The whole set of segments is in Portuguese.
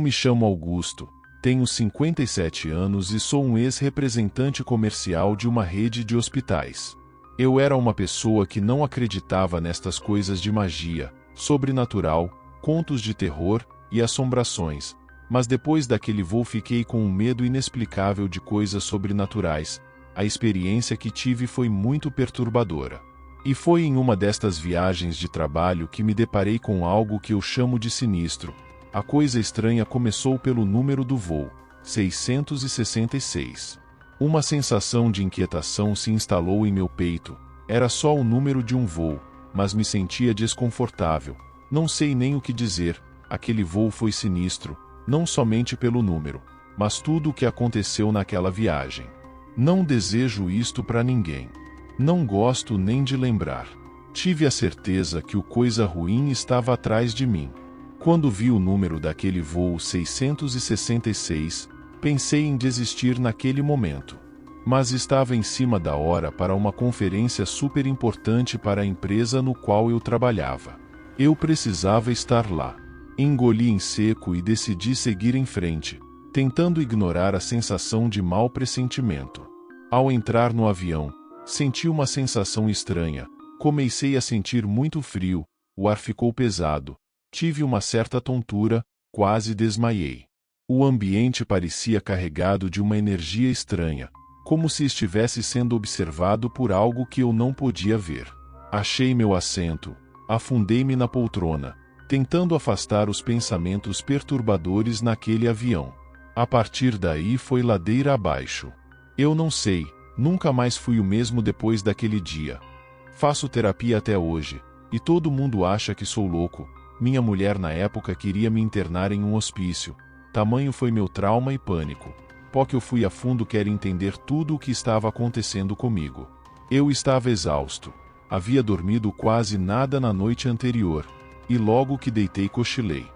me chamo Augusto, tenho 57 anos e sou um ex-representante comercial de uma rede de hospitais. Eu era uma pessoa que não acreditava nestas coisas de magia, sobrenatural, contos de terror e assombrações, mas depois daquele voo fiquei com um medo inexplicável de coisas sobrenaturais. A experiência que tive foi muito perturbadora. E foi em uma destas viagens de trabalho que me deparei com algo que eu chamo de sinistro. A coisa estranha começou pelo número do voo, 666. Uma sensação de inquietação se instalou em meu peito. Era só o número de um voo, mas me sentia desconfortável. Não sei nem o que dizer. Aquele voo foi sinistro, não somente pelo número, mas tudo o que aconteceu naquela viagem. Não desejo isto para ninguém. Não gosto nem de lembrar. Tive a certeza que o coisa ruim estava atrás de mim. Quando vi o número daquele voo 666, pensei em desistir naquele momento. Mas estava em cima da hora para uma conferência super importante para a empresa no qual eu trabalhava. Eu precisava estar lá. Engoli em seco e decidi seguir em frente, tentando ignorar a sensação de mau pressentimento. Ao entrar no avião, senti uma sensação estranha. Comecei a sentir muito frio, o ar ficou pesado, tive uma certa tontura, quase desmaiei. O ambiente parecia carregado de uma energia estranha, como se estivesse sendo observado por algo que eu não podia ver. Achei meu assento, afundei-me na poltrona, tentando afastar os pensamentos perturbadores naquele avião. A partir daí foi ladeira abaixo. Eu não sei, nunca mais fui o mesmo depois daquele dia. Faço terapia até hoje, e todo mundo acha que sou louco. Minha mulher na época queria me internar em um hospício. Tamanho foi meu trauma e pânico. Que eu fui a fundo quer entender tudo o que estava acontecendo comigo. Eu estava exausto. Havia dormido quase nada na noite anterior, e logo que deitei cochilei.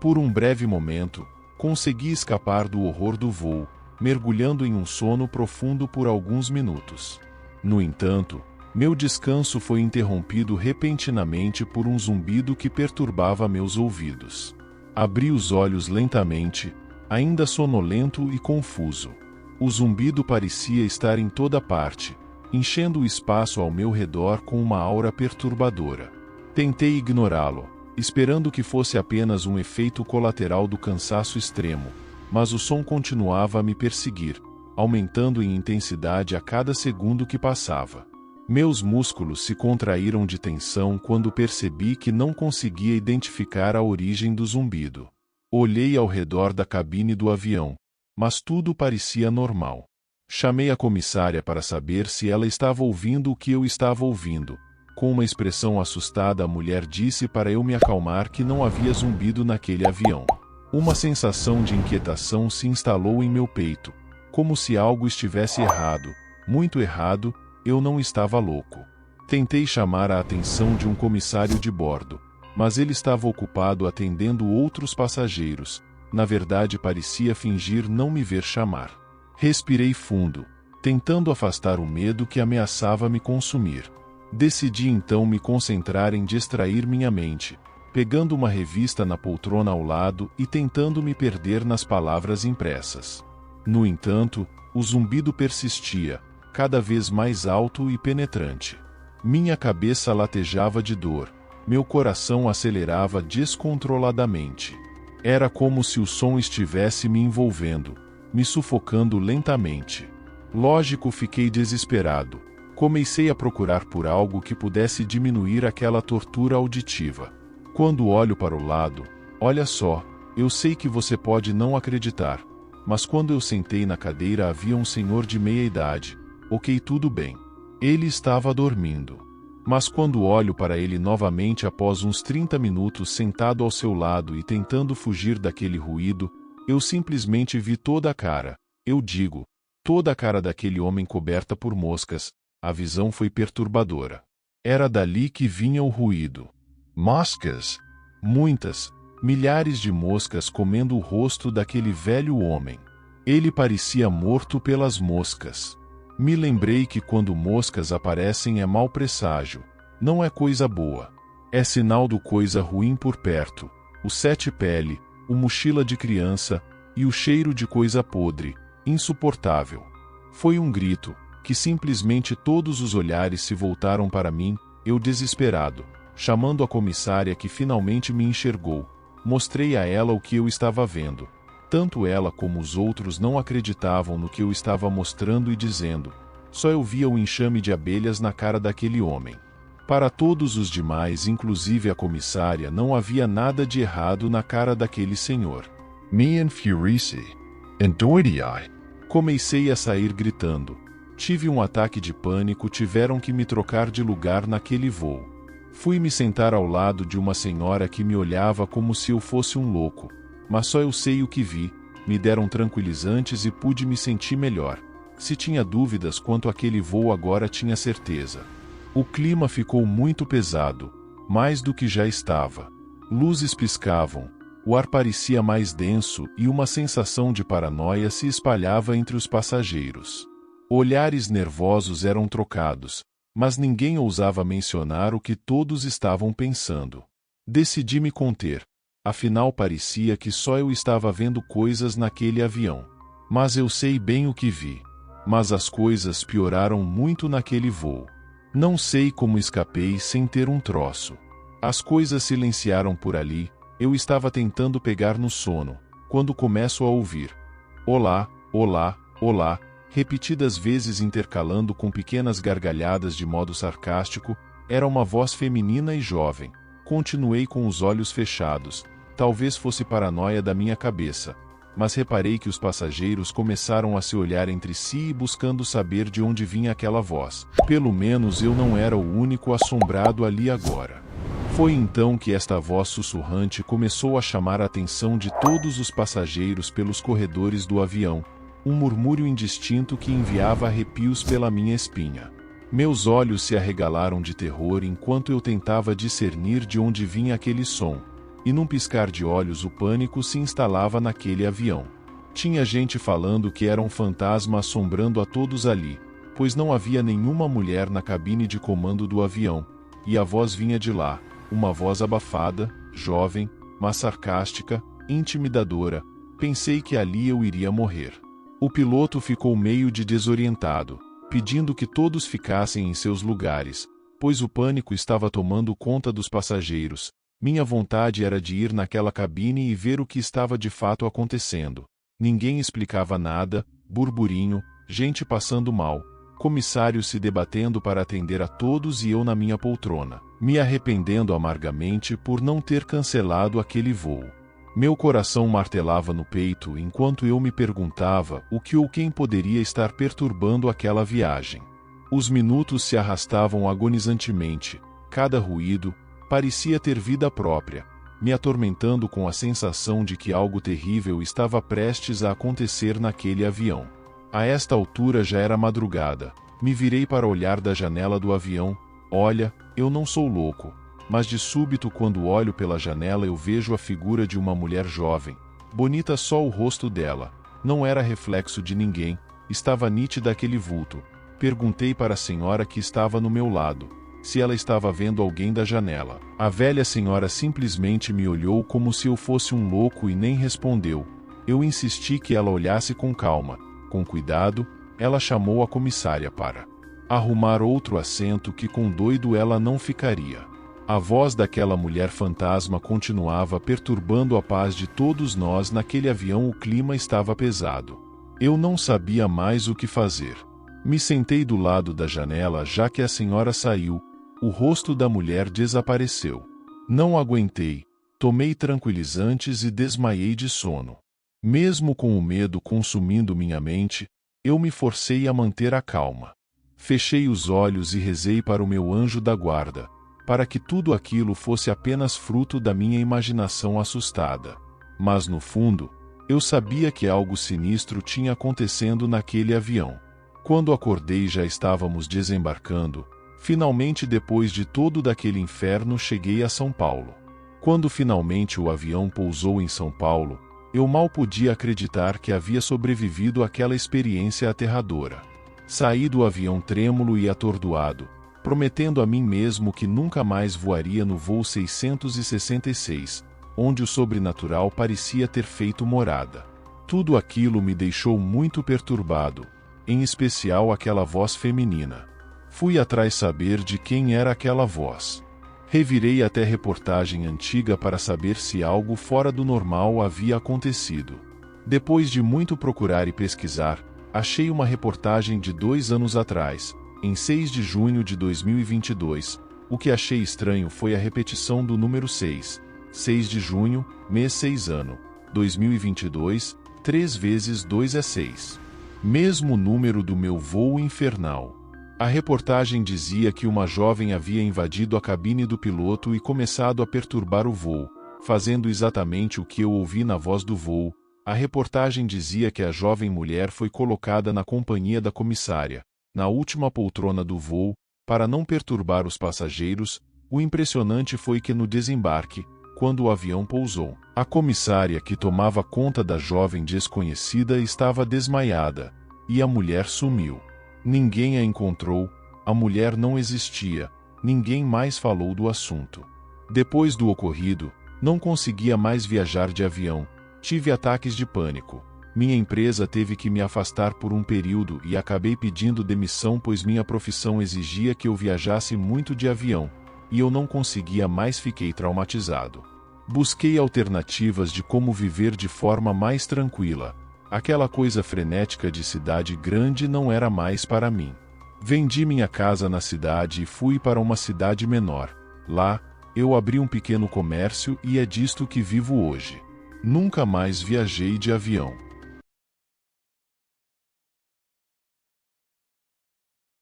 Por um breve momento, consegui escapar do horror do voo, mergulhando em um sono profundo por alguns minutos. No entanto, meu descanso foi interrompido repentinamente por um zumbido que perturbava meus ouvidos. Abri os olhos lentamente, ainda sonolento e confuso. O zumbido parecia estar em toda parte, enchendo o espaço ao meu redor com uma aura perturbadora. Tentei ignorá-lo, esperando que fosse apenas um efeito colateral do cansaço extremo, mas o som continuava a me perseguir, aumentando em intensidade a cada segundo que passava. Meus músculos se contraíram de tensão quando percebi que não conseguia identificar a origem do zumbido. Olhei ao redor da cabine do avião, mas tudo parecia normal. Chamei a comissária para saber se ela estava ouvindo o que eu estava ouvindo. Com uma expressão assustada, a mulher disse para eu me acalmar que não havia zumbido naquele avião. Uma sensação de inquietação se instalou em meu peito, como se algo estivesse errado, muito errado. Eu não estava louco. Tentei chamar a atenção de um comissário de bordo, mas ele estava ocupado atendendo outros passageiros. Na verdade, parecia fingir não me ver chamar. Respirei fundo, tentando afastar o medo que ameaçava me consumir. Decidi então me concentrar em distrair minha mente, pegando uma revista na poltrona ao lado e tentando me perder nas palavras impressas. No entanto, o zumbido persistia, cada vez mais alto e penetrante. Minha cabeça latejava de dor, meu coração acelerava descontroladamente. Era como se o som estivesse me envolvendo, me sufocando lentamente. Lógico, fiquei desesperado. Comecei a procurar por algo que pudesse diminuir aquela tortura auditiva. Quando olho para o lado, olha só, eu sei que você pode não acreditar, mas quando eu sentei na cadeira havia um senhor de meia idade. Ok, tudo bem. Ele estava dormindo. Mas quando olho para ele novamente após uns 30 minutos sentado ao seu lado e tentando fugir daquele ruído, eu simplesmente vi toda a cara, eu digo, toda a cara daquele homem coberta por moscas. A visão foi perturbadora. Era dali que vinha o ruído. Moscas! Muitas, milhares de moscas comendo o rosto daquele velho homem. Ele parecia morto pelas moscas. Me lembrei que quando moscas aparecem é mau presságio, não é coisa boa. É sinal do coisa ruim por perto. O sete pele, o mochila de criança, e o cheiro de coisa podre, insuportável. Foi um grito, que simplesmente todos os olhares se voltaram para mim, eu desesperado, chamando a comissária que finalmente me enxergou. Mostrei a ela o que eu estava vendo. Tanto ela como os outros não acreditavam no que eu estava mostrando e dizendo. Só eu via o enxame de abelhas na cara daquele homem. Para todos os demais, inclusive a comissária, não havia nada de errado na cara daquele senhor. Me enfureci. Endoidei. Comecei a sair gritando. Tive um ataque de pânico, tiveram que me trocar de lugar naquele voo. Fui me sentar ao lado de uma senhora que me olhava como se eu fosse um louco. Mas só eu sei o que vi, me deram tranquilizantes e pude me sentir melhor. Se tinha dúvidas quanto àquele voo, agora tinha certeza. O clima ficou muito pesado, mais do que já estava. Luzes piscavam, o ar parecia mais denso e uma sensação de paranoia se espalhava entre os passageiros. Olhares nervosos eram trocados, mas ninguém ousava mencionar o que todos estavam pensando. Decidi me conter. Afinal, parecia que só eu estava vendo coisas naquele avião. Mas eu sei bem o que vi. Mas as coisas pioraram muito naquele voo. Não sei como escapei sem ter um troço. As coisas silenciaram por ali, eu estava tentando pegar no sono, quando começo a ouvir. Olá, olá, olá, repetidas vezes intercalando com pequenas gargalhadas de modo sarcástico, era uma voz feminina e jovem. Continuei com os olhos fechados, talvez fosse paranoia da minha cabeça, mas reparei que os passageiros começaram a se olhar entre si e buscando saber de onde vinha aquela voz. Pelo menos eu não era o único assombrado ali agora. Foi então que esta voz sussurrante começou a chamar a atenção de todos os passageiros pelos corredores do avião, um murmúrio indistinto que enviava arrepios pela minha espinha. Meus olhos se arregalaram de terror enquanto eu tentava discernir de onde vinha aquele som, e num piscar de olhos o pânico se instalava naquele avião. Tinha gente falando que era um fantasma assombrando a todos ali, pois não havia nenhuma mulher na cabine de comando do avião, e a voz vinha de lá, uma voz abafada, jovem, mas sarcástica, intimidadora. Pensei que ali eu iria morrer. O piloto ficou meio de desorientado, pedindo que todos ficassem em seus lugares, pois o pânico estava tomando conta dos passageiros. Minha vontade era de ir naquela cabine e ver o que estava de fato acontecendo. Ninguém explicava nada, burburinho, gente passando mal, comissários se debatendo para atender a todos e eu na minha poltrona, me arrependendo amargamente por não ter cancelado aquele voo. Meu coração martelava no peito enquanto eu me perguntava o que ou quem poderia estar perturbando aquela viagem. Os minutos se arrastavam agonizantemente, cada ruído parecia ter vida própria, me atormentando com a sensação de que algo terrível estava prestes a acontecer naquele avião. A esta altura já era madrugada, me virei para olhar da janela do avião. Olha, eu não sou louco, mas de súbito quando olho pela janela eu vejo a figura de uma mulher jovem, bonita só o rosto dela, não era reflexo de ninguém, estava nítida aquele vulto. Perguntei para a senhora que estava no meu lado, se ela estava vendo alguém da janela. A velha senhora simplesmente me olhou como se eu fosse um louco e nem respondeu. Eu insisti que ela olhasse com calma, com cuidado. Ela chamou a comissária para arrumar outro assento que com doido ela não ficaria. A voz daquela mulher fantasma continuava perturbando a paz de todos nós naquele avião. O clima estava pesado. Eu não sabia mais o que fazer. Me sentei do lado da janela já que a senhora saiu. O rosto da mulher desapareceu. Não aguentei. Tomei tranquilizantes e desmaiei de sono. Mesmo com o medo consumindo minha mente, eu me forcei a manter a calma. Fechei os olhos e rezei para o meu anjo da guarda, para que tudo aquilo fosse apenas fruto da minha imaginação assustada. Mas no fundo, eu sabia que algo sinistro tinha acontecendo naquele avião. Quando acordei já estávamos desembarcando. Finalmente, depois de todo daquele inferno, cheguei a São Paulo. Quando finalmente o avião pousou em São Paulo, eu mal podia acreditar que havia sobrevivido àquela experiência aterradora. Saí do avião trêmulo e atordoado, prometendo a mim mesmo que nunca mais voaria no voo 666, onde o sobrenatural parecia ter feito morada. Tudo aquilo me deixou muito perturbado, em especial aquela voz feminina. Fui atrás saber de quem era aquela voz. Revirei até reportagem antiga para saber se algo fora do normal havia acontecido. Depois de muito procurar e pesquisar, achei uma reportagem de 2 anos atrás, em 6 de junho de 2022. O que achei estranho foi a repetição do número 6. 6 de junho, mês 6 ano, 2022, 3 vezes 2 é 6. Mesmo número do meu voo infernal. A reportagem dizia que uma jovem havia invadido a cabine do piloto e começado a perturbar o voo, fazendo exatamente o que eu ouvi na voz do voo. A reportagem dizia que a jovem mulher foi colocada na companhia da comissária, na última poltrona do voo, para não perturbar os passageiros. O impressionante foi que no desembarque, quando o avião pousou, a comissária que tomava conta da jovem desconhecida estava desmaiada, e a mulher sumiu. Ninguém a encontrou, a mulher não existia, ninguém mais falou do assunto. Depois do ocorrido, não conseguia mais viajar de avião, tive ataques de pânico. Minha empresa teve que me afastar por um período e acabei pedindo demissão pois minha profissão exigia que eu viajasse muito de avião, e eu não conseguia mais, fiquei traumatizado. Busquei alternativas de como viver de forma mais tranquila. Aquela coisa frenética de cidade grande não era mais para mim. Vendi minha casa na cidade e fui para uma cidade menor. Lá, eu abri um pequeno comércio e é disto que vivo hoje. Nunca mais viajei de avião.